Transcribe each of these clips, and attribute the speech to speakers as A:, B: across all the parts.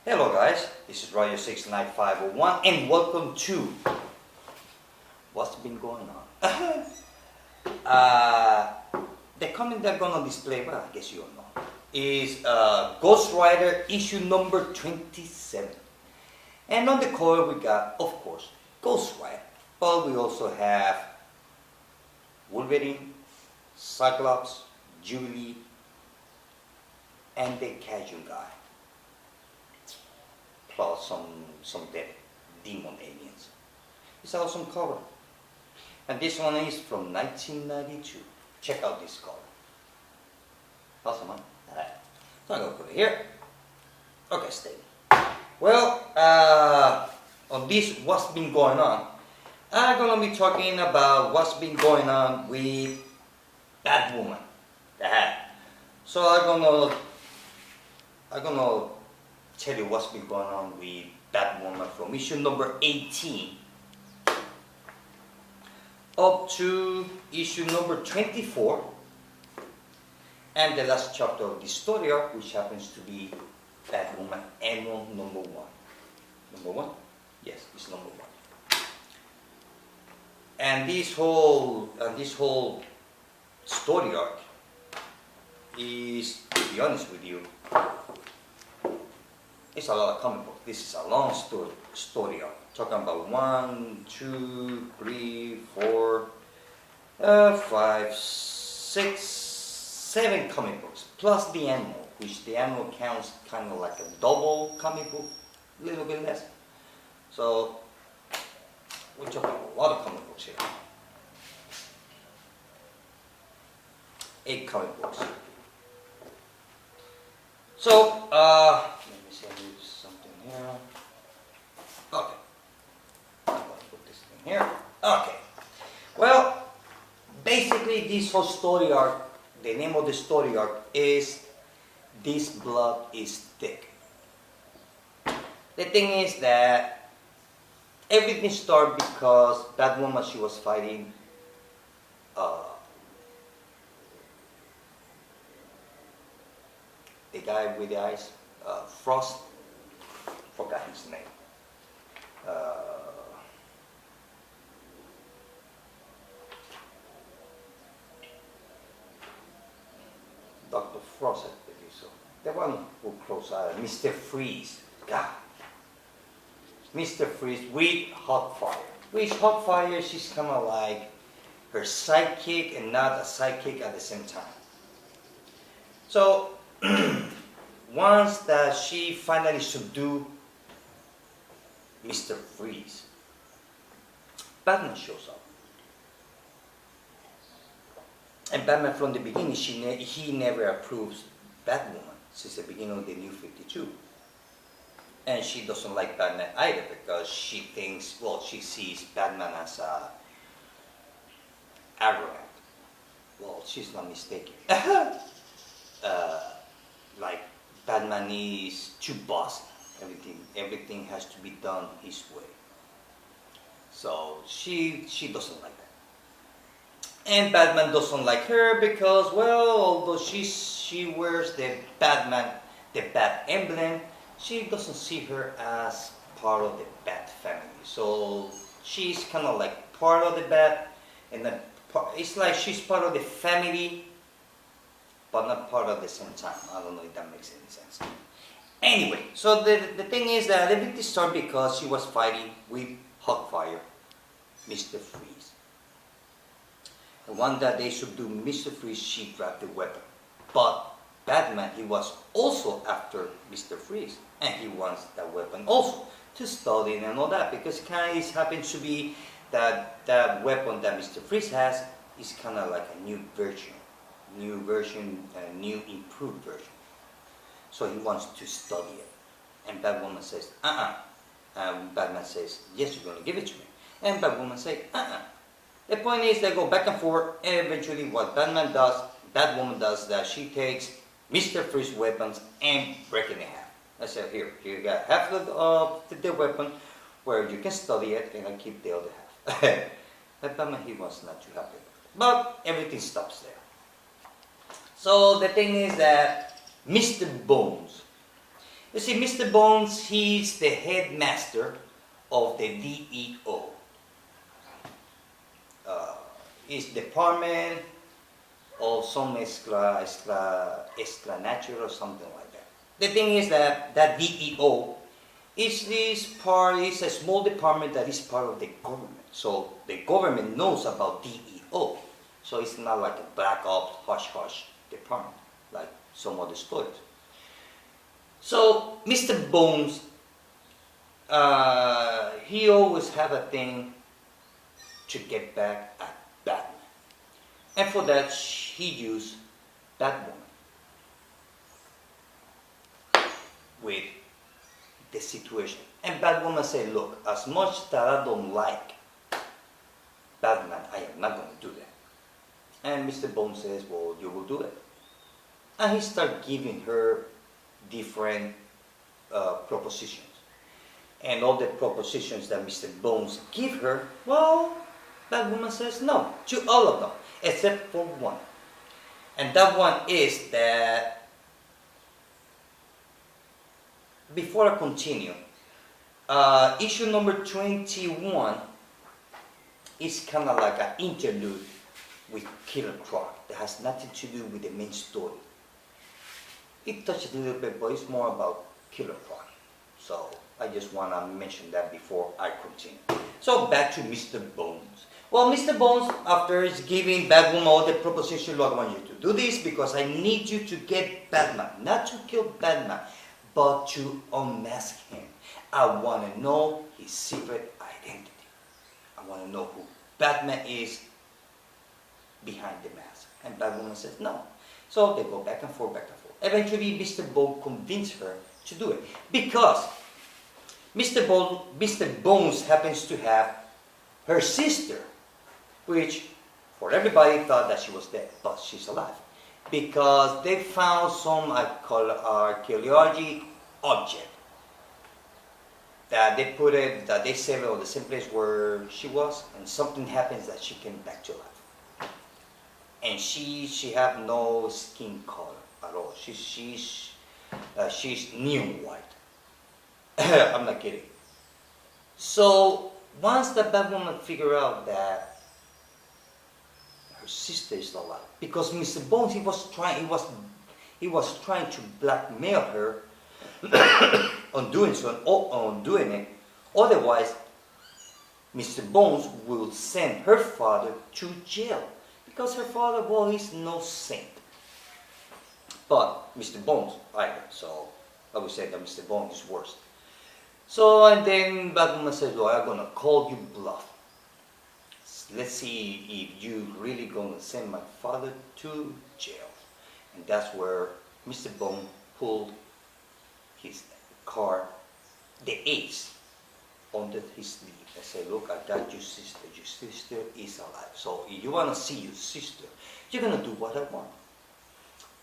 A: Hello guys, this is Roger 69501 and welcome to What's Been Going On. The comic they're gonna display, well I guess you all know, is Ghost Rider issue number 27. And on the cover we got, of course, Ghost Rider. But we also have Wolverine, Cyclops, Jubilee, and the casual guy. Plus some dead demon aliens. It's an awesome cover. And this one is from 1992. Check out this cover. Awesome, huh? Alright. So I'm gonna put it here. Okay, stay. Well, on this What's Been Going On, I'm gonna be talking about what's been going on with Batwoman. The hat. So I'm gonna tell you what's been going on with Batwoman from issue number 18 up to issue number 24 and the last chapter of the story arc, which happens to be Batwoman annual number 1. Number 1? Yes, it's number 1. And this whole story arc is, to be honest with you, it's a lot of comic book. This is a long story arc. Talking about 1, 2, 3, 4, 5, 6, 7 comic books, plus the annual, which the annual counts kind of like a double comic book, a little bit less. So we're talking about a lot of comic books here. 8 comic books. So let me see, I need something here. Okay. I'm going to put this thing here. Okay. Well, basically this whole story arc, the name of the story arc is This Blood is Thick. The thing is that everything started because Batwoman, she was fighting the guy with the eyes, Frost, forgot his name. Dr. Frost, I believe so. The one who closed Mr. Freeze. God. Mr. Freeze with Hotfire. With Hotfire, she's kind of like her sidekick and not a sidekick at the same time. So, once that she finally subdued Mr. Freeze, Batman shows up. And Batman from the beginning, he never approves Batwoman since the beginning of the New 52. And she doesn't like Batman either because she thinks, well, she sees Batman as arrogant. Well, she's not mistaken. Like Batman is too bossy. Everything has to be done his way. So she doesn't like that. And Batman doesn't like her because, well, although she wears the Bat emblem, she doesn't see her as part of the Bat family. So she's kind of like part of the Bat, and then it's like she's part of the family, but not part of the same time. I don't know if that makes any sense. Anyway, so the thing is that everything started because she was fighting with Hotfire, Mr. Freeze. And one that they subdued Mr. Freeze, she grabbed the weapon. But Batman, he was also after Mr. Freeze, and he wants that weapon also to study and all that, because it happens to be that that weapon that Mr. Freeze has is kind of like a new version, a new improved version. So he wants to study it. And Batwoman says, And Batman says, yes, you're going to give it to me. And Batwoman says, The point is they go back and forth, and eventually what Batwoman does, that she takes Mr. Freeze's weapons and break it in half. I said, here you got half of the weapon where you can study it, and I keep the other half. But Batman, he was not too happy. But everything stops there. So the thing is that Mr. Bones You see, Mr. Bones, he's the headmaster of the DEO. His department of some extra or something like that. The thing is that that DEO is a small department that is part of the government. So the government knows about DEO. So it's not like a black ops hush-hush department like some other stories. So Mr. Bones, he always have a thing to get back at Batman. And for that, he used Batwoman with the situation. And Batwoman said, look, as much that I don't like Batman, I am not going to do that. And Mr. Bones says, well, you will do it. And he started giving her different propositions. And all the propositions that Mr. Bones give her, well, that woman says no to all of them, except for one. And that one is that, before I continue, issue number 21 is kind of like an interlude with Killer Croc that has nothing to do with the main story. It touches a little bit, but it's more about Killer Croc. So I just want to mention that before I continue. So back to Mr. Bones. Well, Mr. Bones, after giving Batwoman all the proposition, look, I want you to do this because I need you to get Batman. Not to kill Batman, but to unmask him. I want to know his secret identity. I want to know who Batman is behind the mask. And Batwoman says no. So they go back and forth, back and forth. Eventually, Mr. Bones convinced her to do it. Because Mr. Bones happens to have her sister, which for everybody thought that she was dead, but she's alive. Because they found some archaeology object that they put it, that they saved it on the same place where she was, and something happens that she came back to life. And she have no skin color at all. She's neon white. I'm not kidding. So once the Batwoman figured out that her sister is alive, because Mr. Bones he was trying to blackmail her on doing it. Otherwise, Mr. Bones will send her father to jail because her father, well, he's no saint. But Mr. Bones either. So I would say that Mr. Bones is worse. So, and then Batwoman says, well, I'm going to call you bluff. Let's see if you really going to send my father to jail. And that's where Mr. Bone pulled his card, the ace, under his sleeve. I said, look, I got your sister. Your sister is alive. So if you want to see your sister, you're going to do what I want.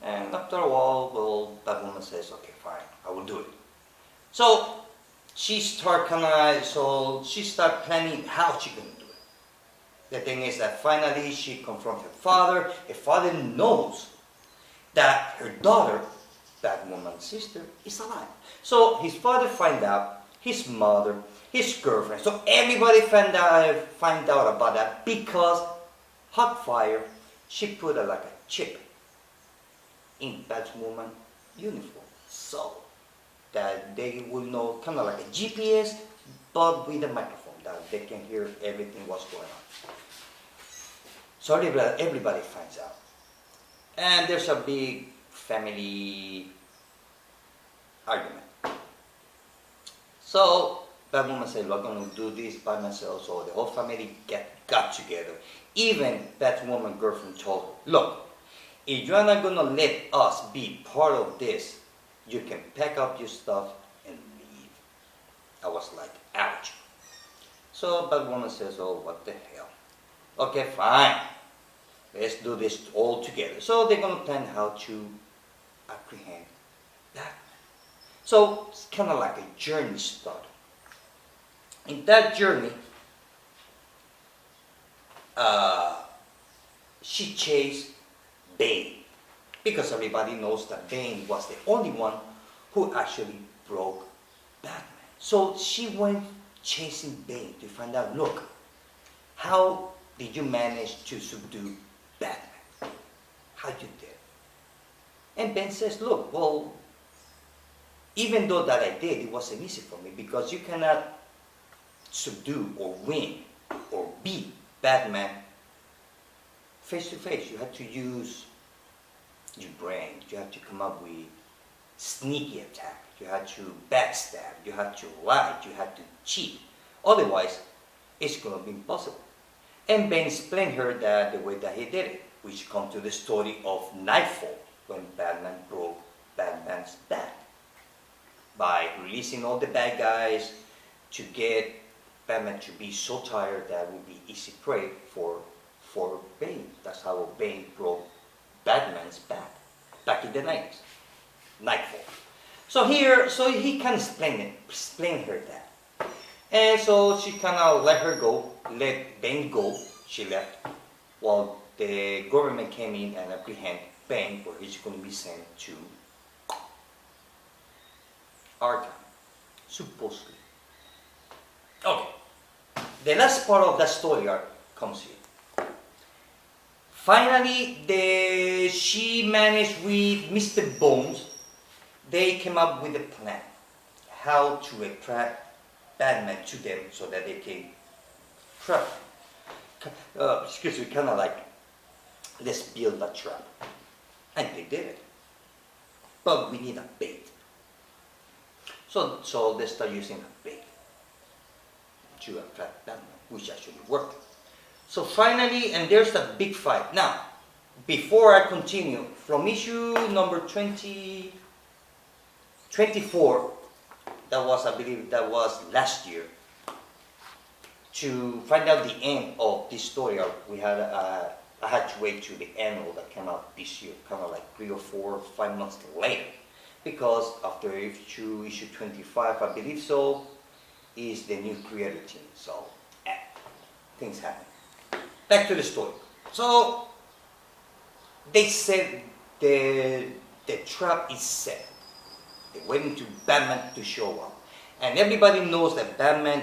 A: And after a while, well, Batwoman says, okay, fine, I will do it. So she start planning how she gonna do it. The thing is that finally she confronts her father. Her father knows that her daughter, Batwoman's sister, is alive. So his father finds out, his mother, his girlfriend. So everybody find out about that because Hotfire, she put like a chip in Batwoman uniform. So that they will know, kind of like a GPS, but with a microphone, that they can hear everything what's going on. So everybody finds out. And there's a big family argument. So Batwoman said, well, I'm going to do this by myself. So the whole family got together. Even Batwoman girlfriend told her, look, if you're not going to let us be part of this, you can pack up your stuff and leave. I was like, ouch. So Batwoman says, oh, what the hell. Okay, fine. Let's do this all together. So they're going to plan how to apprehend Batman. So it's kind of like a journey started. In that journey, she chased Bane. Because everybody knows that Bane was the only one who actually broke Batman. So she went chasing Bane to find out, look, how did you manage to subdue Batman? How you did? And Ben says, look, well, even though that I did, it wasn't easy for me because you cannot subdue or win or beat Batman face to face. You have to use your brain. You have to come up with sneaky attack. You have to backstab. You have to lie. You have to cheat. Otherwise, it's going to be impossible. And Ben explained her that the way that he did it, which comes to the story of Nightfall, when Batman broke Batman's back by releasing all the bad guys to get Batman to be so tired that it would be easy prey for Bane. That's how Bane broke Batman's back in the 90s. Nightfall. So he can explain her that. And so she kind of let Bane go. She left while the government came in and apprehended Bane, where he's going to be sent to Arkham, supposedly. Okay. The last part of that story arc comes here. Finally, she managed with Mr. Bones. They came up with a plan how to attract Batman to them so that they can trap. Excuse me, kind of like, let's build a trap. And they did it. But we need a bait. So they start using a bait to attract Batman, which actually worked. So finally, and there's a big fight. Now, before I continue, from issue number 24, that was, I believe, that was last year, to find out the end of this story, I had to wait to the annual that came out this year, kind of like 3 or 4 or 5 months later, because after issue 25, I believe so, is the new creator team. So things happen. Back to the story. So they said the trap is set. They're waiting to Batman to show up, and everybody knows that Batman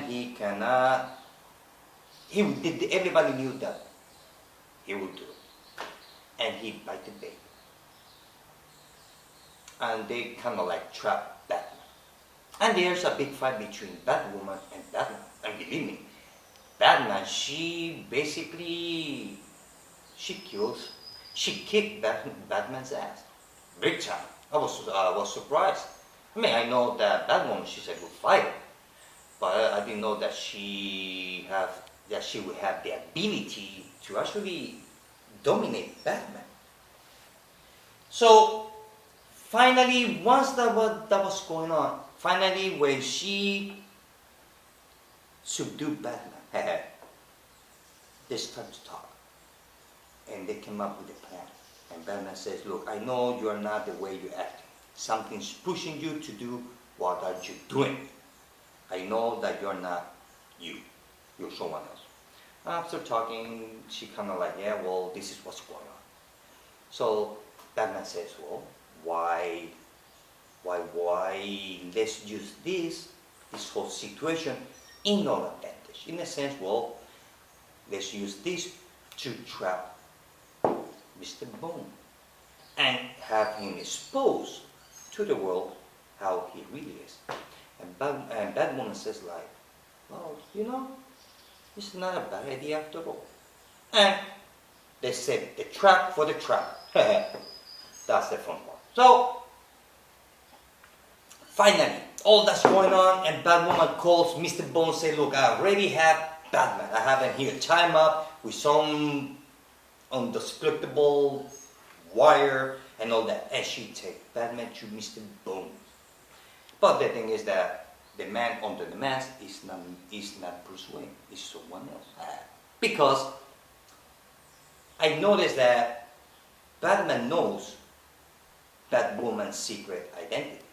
A: everybody knew that he would do it, and he bite the bait, and they kind of like trap Batman. And there's a big fight between Batwoman and Batman. And believe me, Batman, she kicked Batman's ass, big time. I was surprised. I mean, I know that Batwoman, she's a good fighter, but I didn't know that she would have the ability to actually dominate Batman. So finally, once that was going on, finally when she subdued Batman, they started to talk, and they came up with a plan. And Batman says, look, I know you're not the way you're acting. Something's pushing you to do what are you doing. I know that you're not you. You're someone else. After talking, she kind of like, yeah, well, this is what's going on. So Batman says, well, why let's use this whole situation in our advantage. In a sense, well, let's use this to trap Mr. Bone and have him expose to the world how he really is. And Batwoman says like, well, you know, it's not a bad idea after all. And they said the trap for the trap. That's the fun part. So finally, all that's going on, and Batwoman calls Mr. Bone, say, look, I already have Batman. I have him here, tie him up with some indestructible wire and all that. And she takes Batman to Mr. Bone. But the thing is that the man under the mask is not Bruce Wayne, it's someone else. Because I noticed that Batman knows Batwoman's secret identity.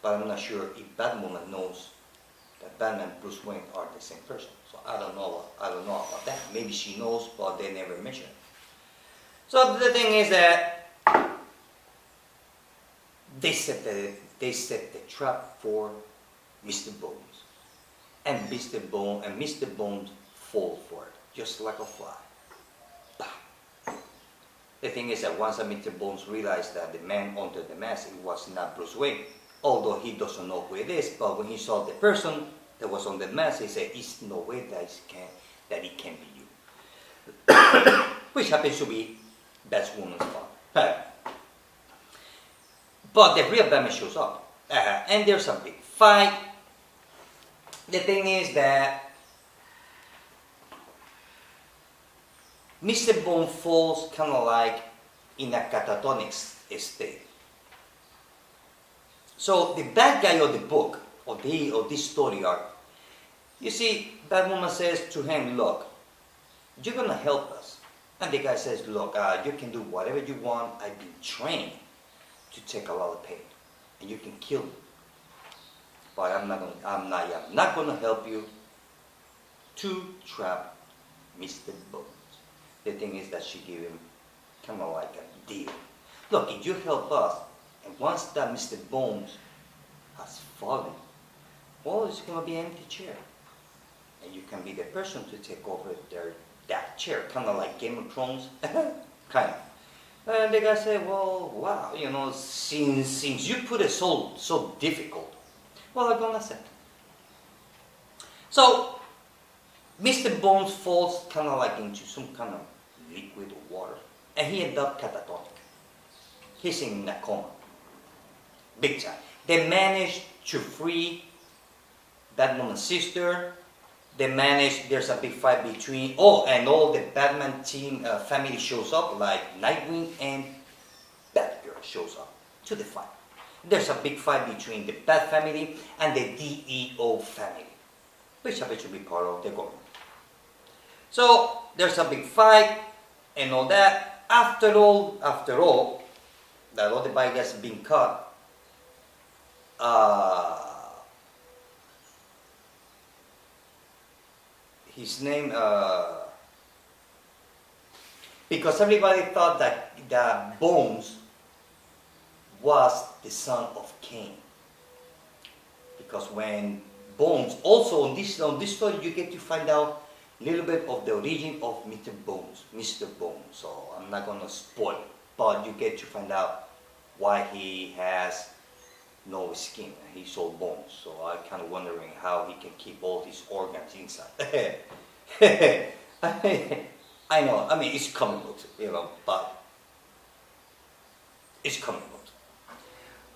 A: But I'm not sure if Batwoman knows that Batman and Bruce Wayne are the same person. So I don't know about that. Maybe she knows, but they never mention it. So the thing is that they set they set the trap for Mr. Bones. And Mr. Bones fall for it, just like a fly. Bah. The thing is that once Mr. Bones realized that the man under the mask, it was not Bruce Wayne, although he doesn't know who it is, but when he saw the person that was on the mask, he said, "It's no way that it can be you." Which happens to be Batwoman's father. But the real Batman shows up, and there's a big fight. The thing is that Mr. Bone falls kind of like in a catatonic state. So the bad guy of the book, of this story arc, you see, Batwoman says to him, "Look, you're gonna help us." And the guy says, "Look, you can do whatever you want. I've been trained to take a lot of pain, and you can kill me. But I'm not gonna help you to trap Mr. Bones." The thing is that she gave him kind of like a deal. "Look, if you help us, and once that Mr. Bones has fallen, well, it's gonna be an empty chair, and you can be the person to take over that chair, kind of like Game of Thrones, kind of." And the guy said, "Well, wow, since you put it so difficult, well, I'm gonna accept it." So Mr. Bones falls kind of like into some kind of liquid or water, and he ended up catatonic. He's in a coma, big time. They managed to free Batwoman's sister. There's a big fight between, and all the Batman team family shows up, like Nightwing and Batgirl shows up to the fight. There's a big fight between the Bat family and the DEO family, which happens to be part of the government. So there's a big fight and all that. After all, that all the bad guys have been cut, his name, because everybody thought that Bones was the son of Cain. Because when Bones, also on this story, you get to find out a little bit of the origin of Mr. Bones. So I'm not gonna spoil it, but you get to find out why he has no skin. He's all bones. So I'm kind of wondering how he can keep all his organs inside. I know. I mean, it's comic books, but it's comic books.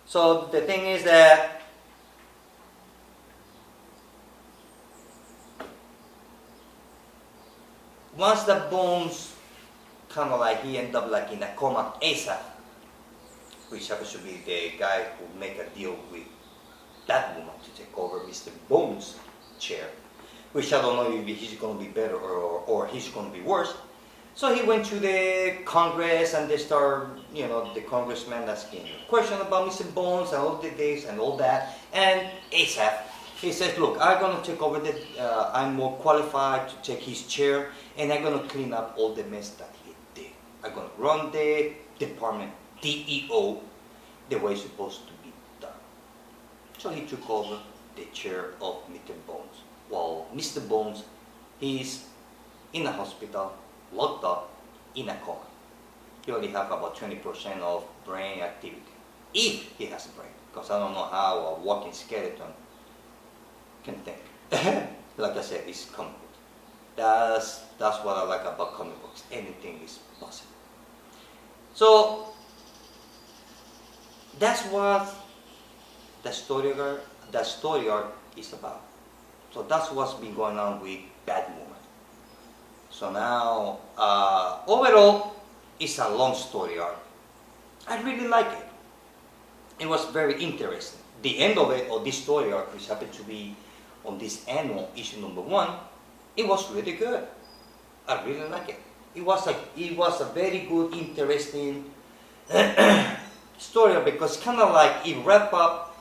A: So the thing is that once the Bones kind of like he ended up like in a coma ASAP, which happens to be the guy who make a deal with Batwoman to take over Mr. Bones' chair, which I don't know if he's going to be better or he's going to be worse. So he went to the Congress and they start, the congressman asking a question about Mr. Bones and all the days and all that. And ASAP, he says, "Look, I'm going to take over I'm more qualified to take his chair, and I'm going to clean up all the mess that he did. I'm going to run the department, DEO, the way it's supposed to be done." So he took over the chair of Mr. Bones. While Mr. Bones, he's in a hospital, locked up, in a coma. He only has about 20% of brain activity, if he has a brain, because I don't know how a walking skeleton can think. Like I said, it's comic books. That's what I like about comic books. Anything is possible. So that's what the story arc is about. So that's what's been going on with Batwoman. So now, overall, it's a long story arc. I really like it. It was very interesting. The end of it, or this story arc, which happened to be on this annual issue #1, it was really good. I really like it. It was a very good, interesting story, because kind of like it wrapped up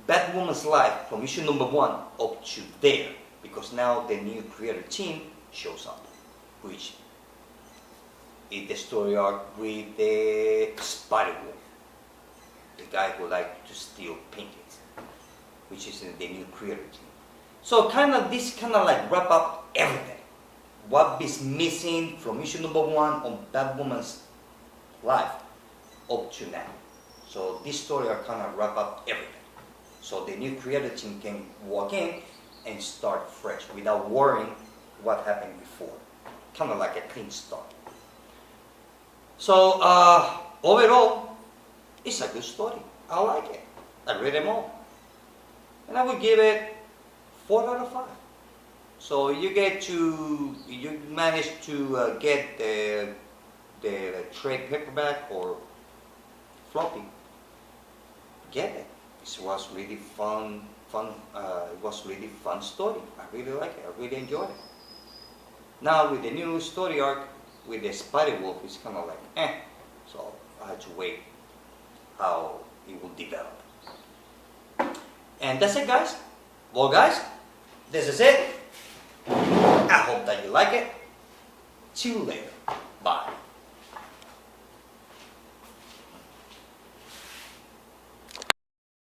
A: Batwoman's life from issue #1 up to there, because now the new creator team shows up, which is the story arc with the Spider-Wolf. the guy who liked to steal paintings, which is in the new creator team. So this kind of like wrap up everything. What is missing from issue number 1 on Batwoman's life up to now. So this story are kind of wrap up everything. So the new creator team can walk in and start fresh without worrying what happened before. Kind of like a clean start. So overall, it's a good story. I like it. I read them all. And I would give it 4 out of 5. So you manage to get the trade paperback or floppy. Get it. It was really fun. It was really fun story. I really like it. I really enjoyed it. Now with the new story arc with the Spider Wolf, it's kind of like So I had to wait how it will develop. And that's it, guys. Well, guys, this is it. I hope that you like it. See you later.